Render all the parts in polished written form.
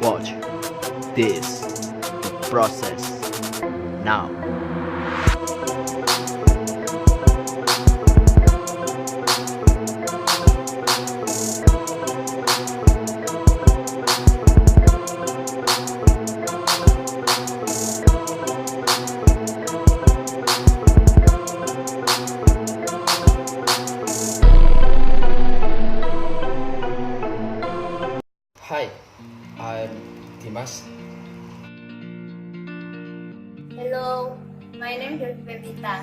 watch this process now. Hi, I'm Dimas. Hello, my name is PEVITA.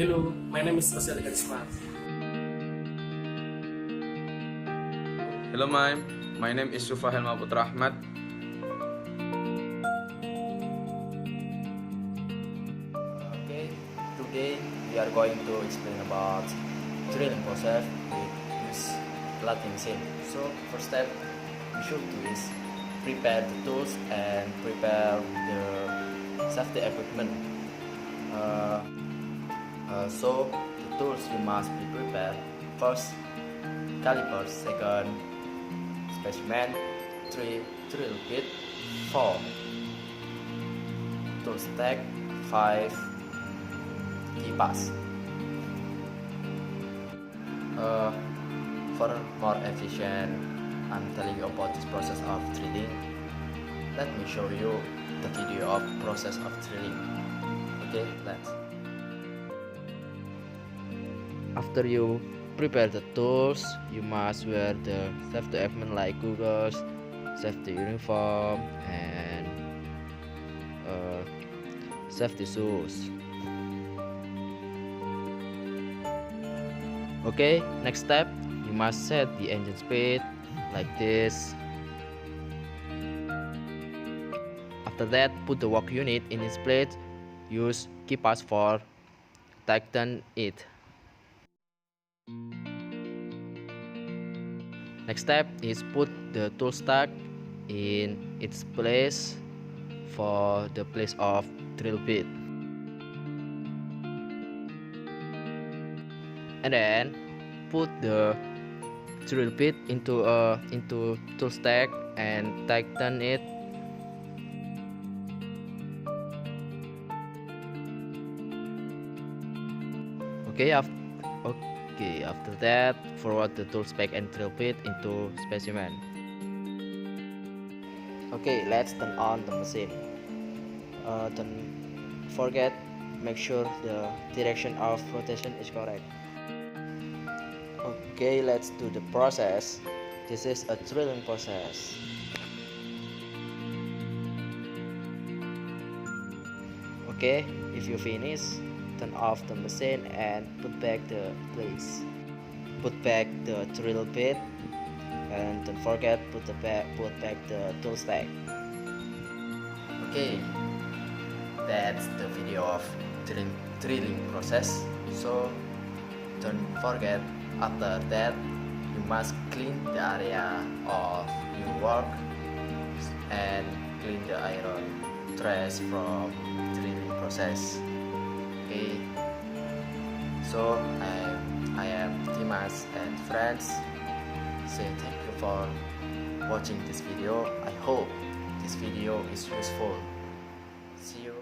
Hello, my name is OSSI. Hello, ma'am. My name is SUFA HELMA Putra Ahmad. Okay, today we are going to explain about drilling process with use Lathe machine. So first step we should do is prepare the tools and prepare the safety equipment. So the tools you must be prepared. First, caliper. Second, specimen. 3, drill bit. 4, tool stack. 5, key pass. For more efficient, I'm telling you about this process of drilling. Let me show you the video of process of drilling. Okay, let's. After you prepare the tools, you must wear the safety equipment like goggles, safety uniform, and safety shoes. Okay, next step, you must set the engine speed like this. After that, put the work unit in its place. Use key pass for tighten it. Next step is put the tool stack in its place for the place of drill bit. And then put the drill bit into tool stack and tighten it. Okay, after that, forward the tool stack and drill bit into specimen. Okay, let's turn on the machine. Don't forget, make sure the direction of rotation is correct. Okay, let's do the process. This is a drilling process. Okay, if you finish, turn off the machine and put back the place. Put back the drill bit and don't forget put back the tool stack. Okay, that's the video of drilling process. So don't forget, after that you must clean the area of your work and clean the iron trash from drilling process. Okay, so I am Dimas and friends. Say thank you for watching this video. I hope this video is useful. See you.